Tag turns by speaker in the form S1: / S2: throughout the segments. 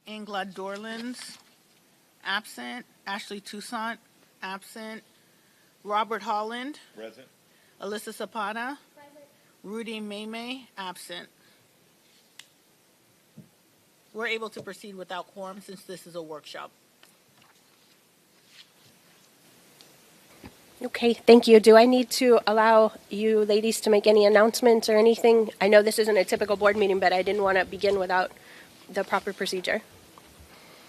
S1: Angela Dorlands, absent. Ashley Toussaint, absent. Robert Holland,
S2: Present.
S1: Alyssa Zapata, Rudy Maymay, absent. We're able to proceed without quorum since this is a workshop.
S3: Okay, thank you. Do I need to allow you ladies to make any announcements or anything? I know this isn't a typical board meeting, but I didn't want to begin without the proper procedure.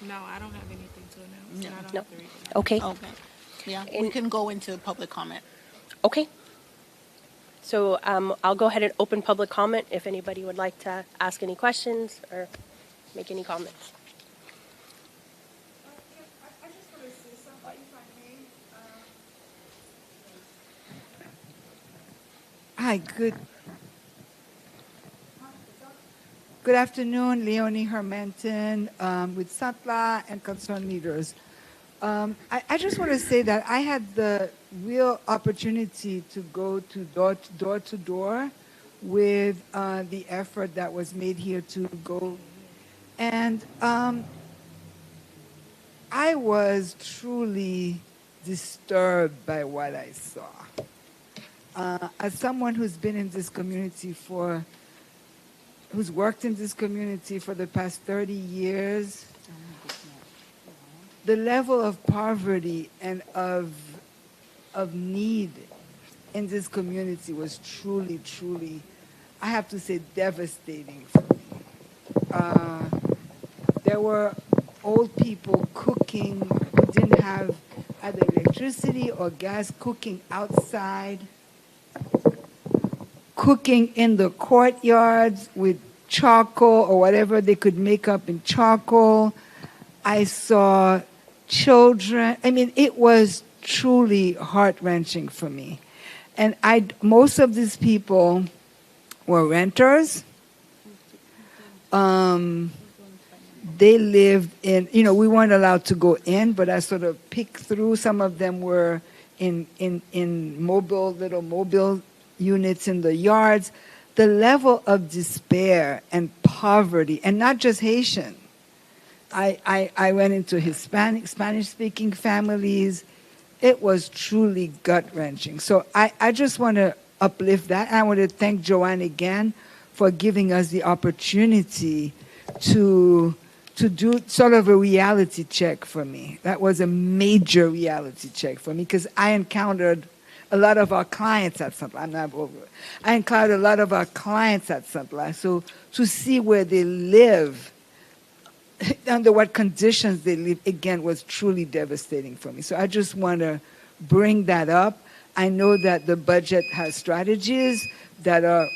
S4: No, I don't have anything to announce.
S1: No.
S4: And I don't
S3: No.
S4: have to read it.
S3: Okay,
S1: Okay. Yeah, we
S3: And-
S1: can go into public comment.
S3: okay. So I'll go ahead and open public comment if anybody would like to ask any questions or make any comments.
S5: I just want to say something, if I may. Hi, good afternoon, Leonie Hermanton with Satla and concerned leaders. I just want to say that I had the real opportunity to go door to door with the effort that was made here to go. And I was truly disturbed by what I saw. As someone who's been in this community who's worked in this community for the past 30 years, the level of poverty and of need in this community was truly, truly, I have to say, devastating for me. There were old people cooking who didn't have either electricity or gas, cooking outside, cooking in the courtyards with charcoal or whatever they could make up in charcoal. I saw children. I mean, it was truly heart-wrenching for me. And most of these people were renters. They lived in, we weren't allowed to go in, but I sort of picked through. Some of them were in little mobile units in the yards. The level of despair and poverty, and not just Haitian. I went into Spanish-speaking families. It was truly gut-wrenching. So I just want to uplift that. And I want to thank Joanne again for giving us the opportunity to do sort of a reality check for me. That was a major reality check for me because I encountered a lot of our clients at St. I'm not over it. I encountered a lot of our clients at St. So to see where they live, under what conditions they live, again, was truly devastating for me. So I just want to bring that up. I know that the budget has strategies that are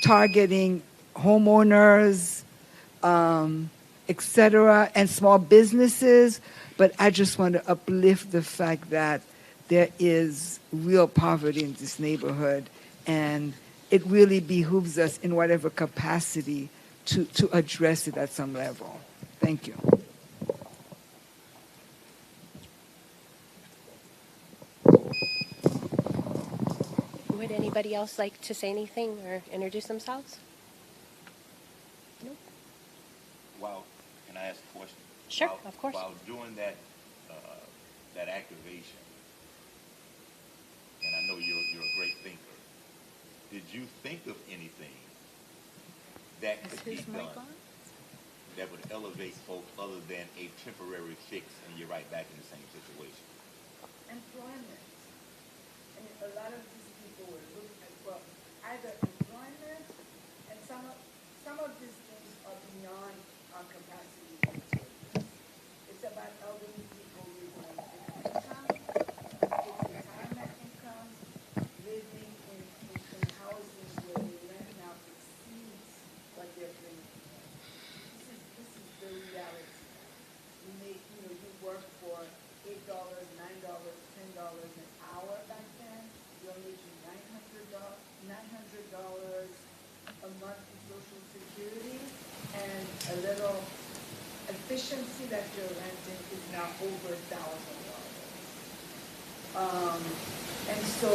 S5: targeting homeowners, etc., and small businesses, but I just want to uplift the fact that there is real poverty in this neighborhood, and it really behooves us in whatever capacity to address it at some level. Thank you.
S3: Would anybody else like to say anything or introduce themselves? No?
S2: Can I ask a question?
S3: Sure, of course.
S2: While doing that activation, and I know you're a great thinker, did you think of anything that could be done that would elevate folks other than a temporary fix and you're right back in the same situation?
S5: Employment. I mean, a lot of these people were looking at, well, either employment, and some of these things are beyond our capacity to address. It's about elderly people living on income, it's retirement income, living in houses where the rent now exceeds what they're paying. This is the reality. You work for $8, $9, $10 an hour back then. You're making $900 a month in Social Security, and a little efficiency that you're renting is now over $1,000. And so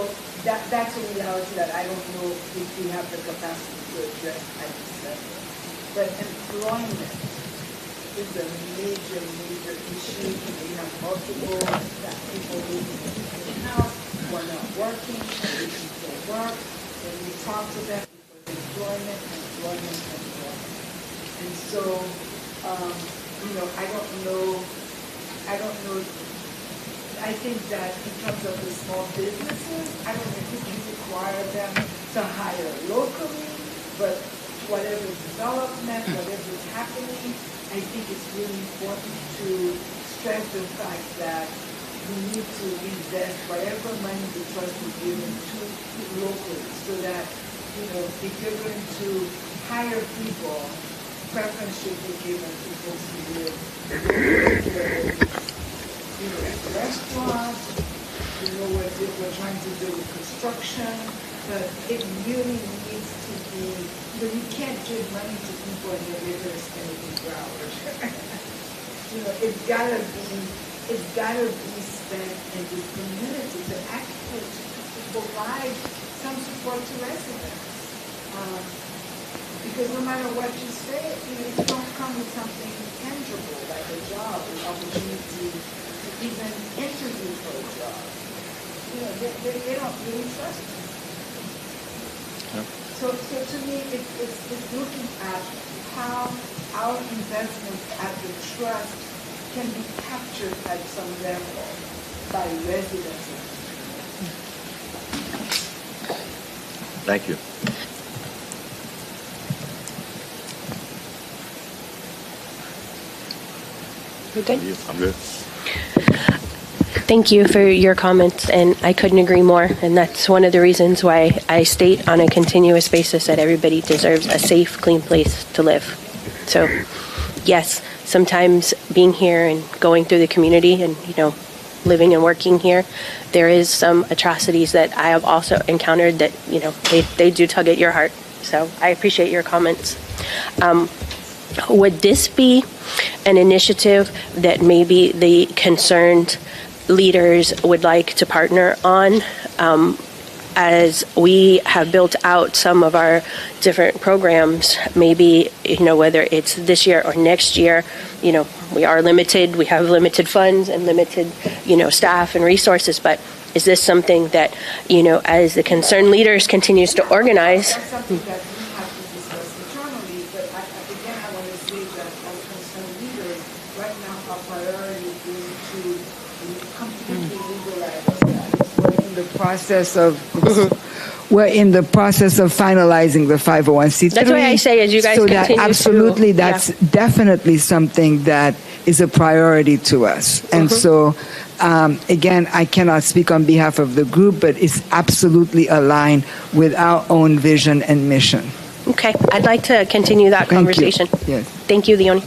S5: that's a reality that I don't know if we have the capacity to address at this level. But employment, is a major, major issue. We have multiple people living in the house who are not working, or looking for work. When we talk to them, because employment. And so, I don't know. I think that in terms of the small businesses, I don't know if we can require them to hire locally, but whatever development, whatever is happening, I think it's really important to stress the fact that we need to invest whatever money the trust is given to locally, so that, if you're going to hire people, preference should be given to those who live restaurants, what we're trying to do with construction, but it really needs to be, you can't give money to people and they're going to spend it in flowers. It's gotta be spent in the community to actually provide some support to residents. Because no matter what you say, if you don't come with something tangible, like a job, an opportunity to even interview for a job, they don't really trust you.
S2: Yeah.
S5: So to me, it's looking at how our investments at the trust can be captured at some level by residents.
S2: Thank you.
S3: You good?
S2: I'm good.
S3: Thank you for your comments, and I couldn't agree more. And that's one of the reasons why I state on a continuous basis that everybody deserves a safe, clean place to live. So, yes, sometimes being here and going through the community and, living and working here, there is some atrocities that I have also encountered that, they do tug at your heart. So I appreciate your comments. Would this be an initiative that maybe the concerned leaders would like to partner on, as we have built out some of our different programs? Maybe, whether it's this year or next year, we are limited, we have limited funds and limited, staff and resources, but is this something that, as the concerned leaders continues to organize?
S5: That's something that we have to discuss internally, but again, I want to say that as concerned leaders, right now our priority is to completely legalize that. We're in the process of finalizing the 501c3.
S3: That's why I say, as you guys continue
S5: absolutely,
S3: to,
S5: that's definitely something that is a priority to us. And so, again, I cannot speak on behalf of the group, but it's absolutely aligned with our own vision and mission.
S3: Okay, I'd like to continue that conversation.
S5: Yes.
S3: Thank you, Leonie.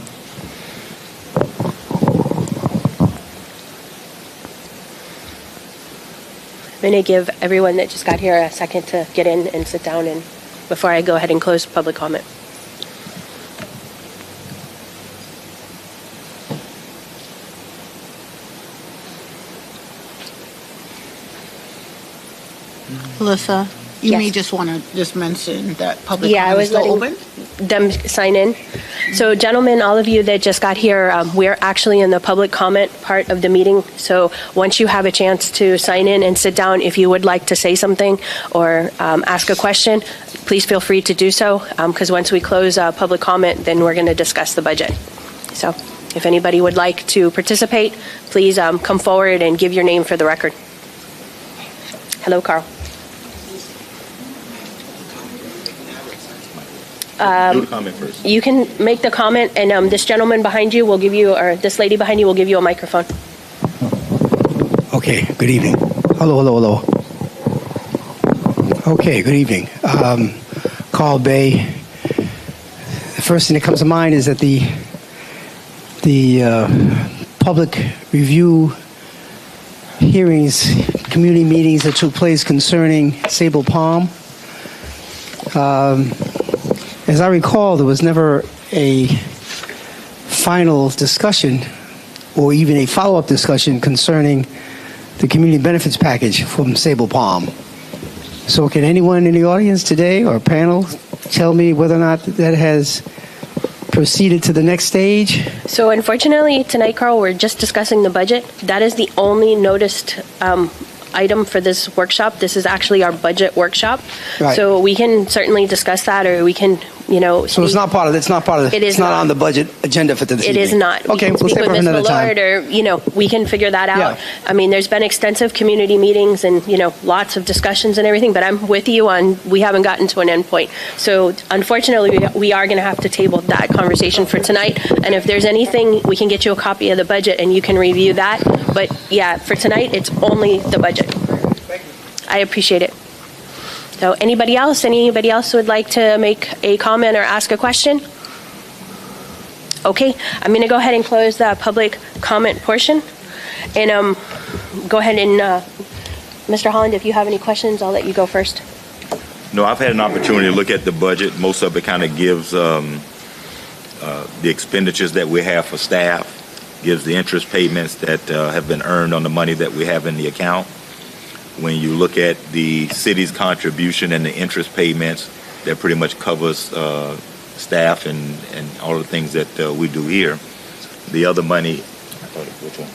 S3: I'm going to give everyone that just got here a second to get in and sit down, and before I go ahead and close public comment.
S1: Alyssa, you
S3: Yes.
S1: may just want to just mention that public
S3: Yeah, I
S1: comment
S3: was
S1: is still
S3: letting
S1: open.
S3: them sign in. So, gentlemen, all of you that just got here, we're actually in the public comment part of the meeting. So once you have a chance to sign in and sit down, if you would like to say something or ask a question, please feel free to do so, because once we close public comment, then we're going to discuss the budget. So if anybody would like to participate, please come forward and give your name for the record. Hello, Carl.
S2: Do the comment first.
S3: You can make the comment, and this gentleman behind you will give you, or this lady behind you will give you a microphone.
S6: Okay, good evening. Hello. Okay, good evening. Carl Bay. The first thing that comes to mind is that the public review hearings, community meetings that took place concerning Sable Palm. As I recall, there was never a final discussion or even a follow-up discussion concerning the community benefits package from Sable Palm. So can anyone in the audience today or panel tell me whether or not that has proceeded to the next stage?
S3: So unfortunately, tonight, Carl, we're just discussing the budget. That is the only noticed item for this workshop. This is actually our budget workshop.
S6: Right.
S3: So we can certainly discuss that, or we can,
S6: So it's not part of. It's not part of.
S3: It is
S6: It's not
S3: not.
S6: on the budget agenda for this
S3: It
S6: evening.
S3: is not. We
S6: Okay,
S3: can
S6: we'll
S3: speak
S6: save
S3: with
S6: it for
S3: Ms.
S6: another time.
S3: Millard, or we can figure that out.
S6: Yeah.
S3: I mean, there's been extensive community meetings and lots of discussions and everything. But I'm with you on we haven't gotten to an end point. So unfortunately, we are going to have to table that conversation for tonight. And if there's anything, we can get you a copy of the budget and you can review that. But yeah, for tonight, it's only the budget. I appreciate it. So anybody else would like to make a comment or ask a question? Okay, I'm going to go ahead and close the public comment portion. And go ahead and, Mr. Holland, if you have any questions, I'll let you go first.
S2: No, I've had an opportunity to look at the budget. Most of it kind of gives the expenditures that we have for staff, gives the interest payments that have been earned on the money that we have in the account. When you look at the city's contribution and the interest payments, that pretty much covers staff and all the things that we do here. The other money, which one?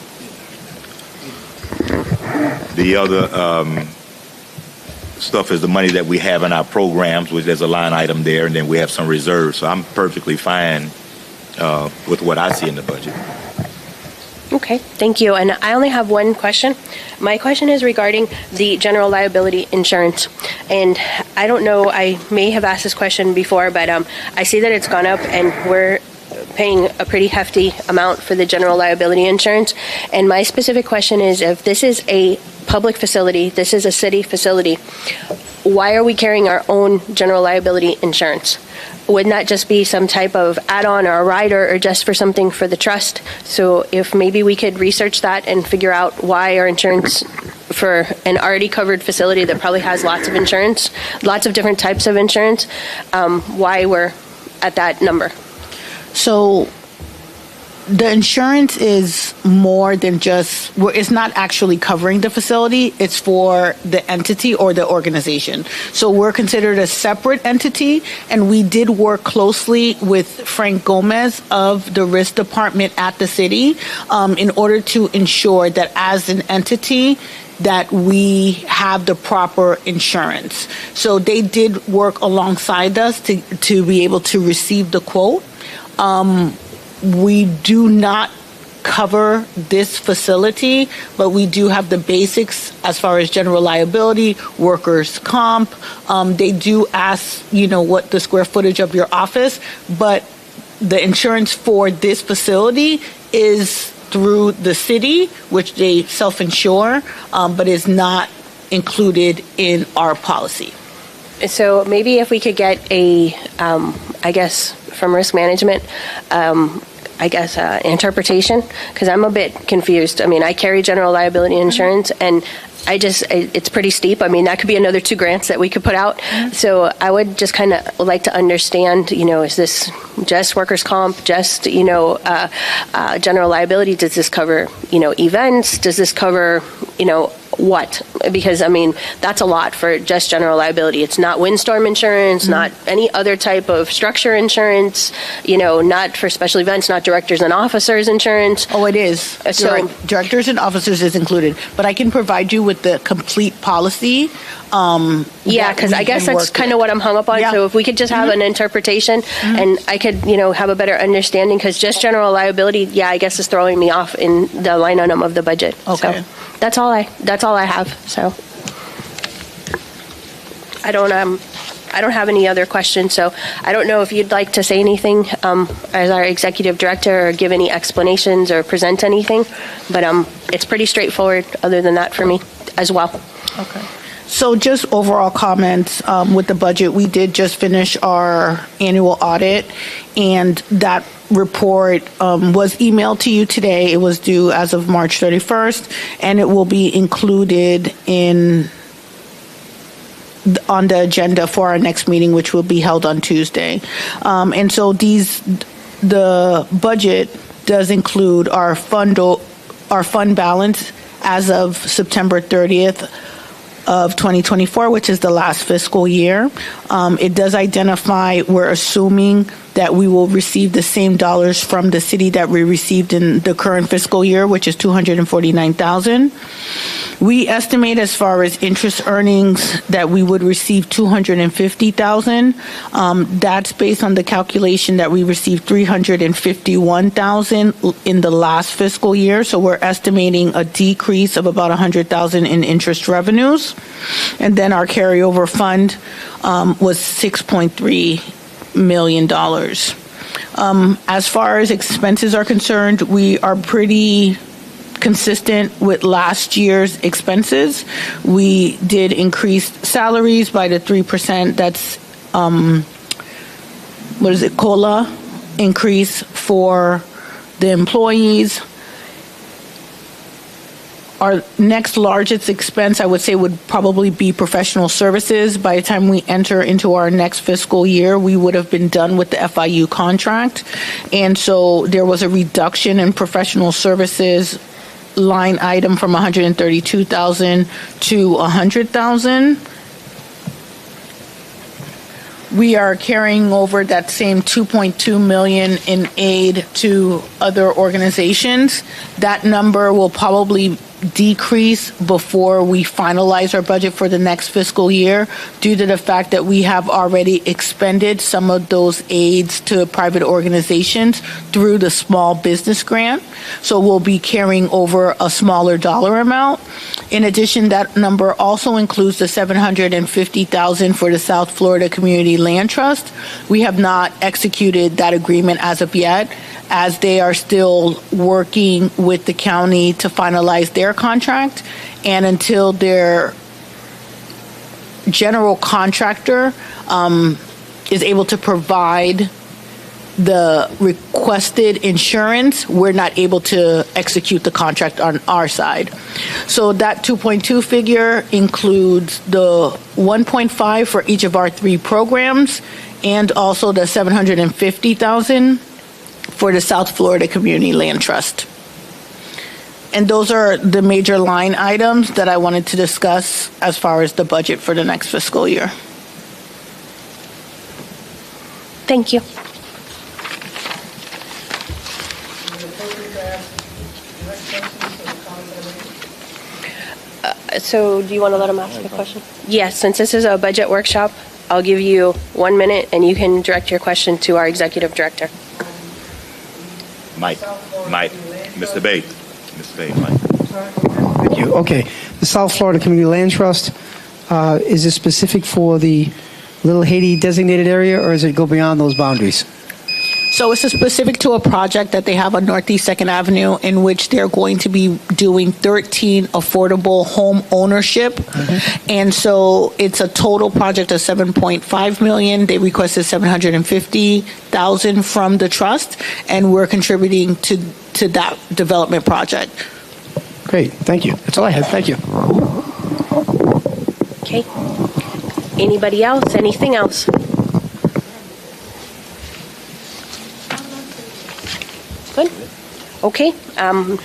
S2: The other stuff is the money that we have in our programs, which there's a line item there, and then we have some reserves. So I'm perfectly fine with what I see in the budget.
S3: Okay, thank you. And I only have one question. My question is regarding the general liability insurance. And I don't know, I may have asked this question before, but I see that it's gone up and we're paying a pretty hefty amount for the general liability insurance. And my specific question is, if this is a public facility, this is a city facility, why are we carrying our own general liability insurance? Wouldn't that just be some type of add-on or a rider or just for something for the trust? So if maybe we could research that and figure out why our insurance for an already covered facility that probably has lots of insurance, lots of different types of insurance, why we're at that number.
S7: So the insurance is more than just, it's not actually covering the facility, it's for the entity or the organization. So we're considered a separate entity, and we did work closely with Frank Gomez of the risk department at the city in order to ensure that as an entity, that we have the proper insurance. So they did work alongside us to be able to receive the quote. We do not cover this facility, but we do have the basics as far as general liability, workers' comp. They do ask, what the square footage of your office, but the insurance for this facility is through the city, which they self-insure, but is not included in our policy.
S3: So maybe if we could get a, I guess, from risk management, interpretation, because I'm a bit confused. I mean, I carry general liability insurance, and it's pretty steep. I mean, that could be another 2 grants that we could put out. So I would just kind of like to understand, is this just workers' comp, just, general liability? Does this cover, events? Does this cover, what? Because, I mean, that's a lot for just general liability. It's not windstorm insurance, not any other type of structure insurance, not for special events, not directors and officers insurance.
S7: Oh, it is.
S3: So
S7: Directors and officers is included, but I can provide you with the complete policy.
S3: Yeah, because I guess that's kind of what I'm hung up on.
S7: Yeah.
S3: So if we could just have an interpretation and I could, have a better understanding, because just general liability, I guess is throwing me off in the line item of the budget.
S7: Okay.
S3: So that's all I have. So I don't have any other questions. So I don't know if you'd like to say anything as our executive director, or give any explanations or present anything, but it's pretty straightforward other than that for me as well.
S7: Okay. So just overall comments with the budget. We did just finish our annual audit, and that report was emailed to you today. It was due as of March 31st, and it will be included on the agenda for our next meeting, which will be held on Tuesday. And so the budget does include our fund balance as of September 30th of 2024, which is the last fiscal year. It does identify, we're assuming that we will receive the same dollars from the city that we received in the current fiscal year, which is $249,000. We estimate as far as interest earnings that we would receive $250,000. That's based on the calculation that we received $351,000 in the last fiscal year. So we're estimating a decrease of about $100,000 in interest revenues. And then our carryover fund was $6.3 million. As far as expenses are concerned, we are pretty consistent with last year's expenses. We did increase salaries by the 3%. That's COLA increase for the employees. Our next largest expense, I would say, would probably be professional services. By the time we enter into our next fiscal year, we would have been done with the FIU contract. And so there was a reduction in professional services line item from $132,000 to $100,000. We are carrying over that same $2.2 million in aid to other organizations. That number will probably decrease before we finalize our budget for the next fiscal year due to the fact that we have already expended some of those aids to private organizations through the small business grant. So we'll be carrying over a smaller dollar amount. In addition, that number also includes the $750,000 for the South Florida Community Land Trust. We have not executed that agreement as of yet, as they are still working with the county to finalize their contract, and until their general contractor is able to provide the requested insurance, we're not able to execute the contract on our side. So that 2.2 figure includes the 1.5 for each of our 3 programs, and also the $750,000 for the South Florida Community Land Trust. And those are the major line items that I wanted to discuss as far as the budget for the next fiscal year.
S3: Thank you. So do you want to let him ask a question? Yes, since this is a budget workshop, I'll give you 1 minute and you can direct your question to our executive director.
S2: Mike, Mr. Bate, Mike.
S6: Thank you. Okay. The South Florida Community Land Trust, is it specific for the Little Haiti designated area, or does it go beyond those boundaries?
S7: So it's specific to a project that they have on Northeast 2nd Avenue in which they're going to be doing 13 affordable home ownership. And so it's a total project of $7.5 million. They requested $750,000 from the trust, and we're contributing to that development project.
S6: Great. Thank you. That's all I had. Thank you.
S3: Okay. Anybody else? Anything else? Good. Okay. I'm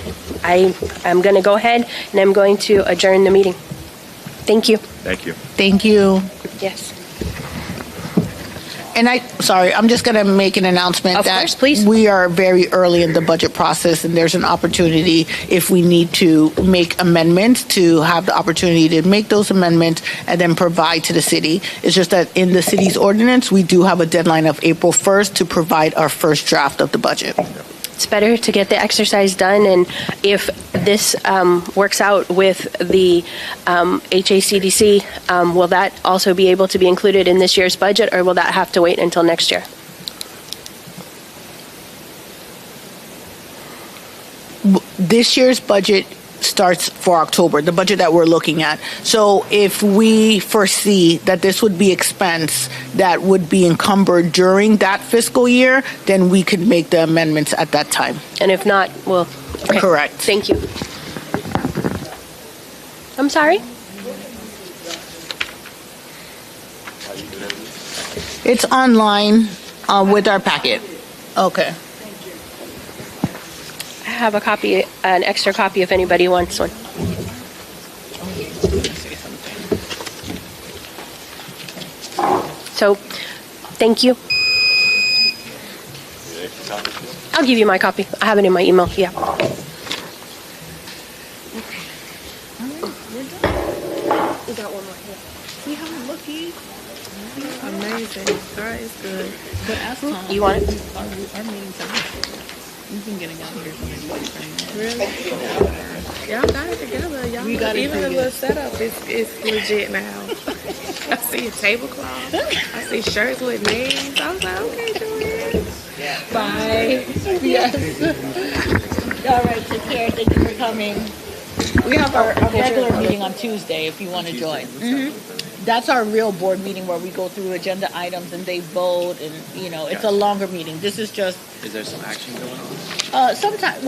S3: going to go ahead and I'm going to adjourn the meeting. Thank you.
S2: Thank you.
S7: Thank you.
S3: Yes.
S7: And I'm just going to make an announcement
S3: Of
S7: that
S3: course, please.
S7: we are very early in the budget process, and there's an opportunity, if we need to make amendments, to have the opportunity to make those amendments and then provide to the city. It's just that in the city's ordinance, we do have a deadline of April 1st to provide our first draft of the budget.
S3: It's better to get the exercise done, and if this works out with the HACDC, will that also be able to be included in this year's budget, or will that have to wait until next year?
S7: This year's budget starts for October, the budget that we're looking at. So if we foresee that this would be expense that would be encumbered during that fiscal year, then we could make the amendments at that time.
S3: And if not, well, okay.
S7: Correct.
S3: Thank you. I'm sorry?
S7: It's online with our packet. Okay.
S3: I have a copy, an extra copy if anybody wants one. So, thank you. I'll give you my copy. I have it in my email. Yeah. We got one more here.
S4: See how I'm looking? Amazing. All right, it's good. But ask Tom.
S3: You want it?
S4: Our meetings are. You've been getting out here for really? Y'all got it together. Y'all
S7: We got it
S4: even the
S7: pretty
S4: little setup is legit now. I see a tablecloth. I see shirts with names. I was like, okay, Joanne.
S7: Bye. Yes. All right, take care. Thank you for coming. We have our regular meeting on Tuesday if you want to join. That's our real board meeting where we go through agenda items and they vote and, it's a longer meeting. This is just...
S8: Is there some action going on?
S7: Sometimes,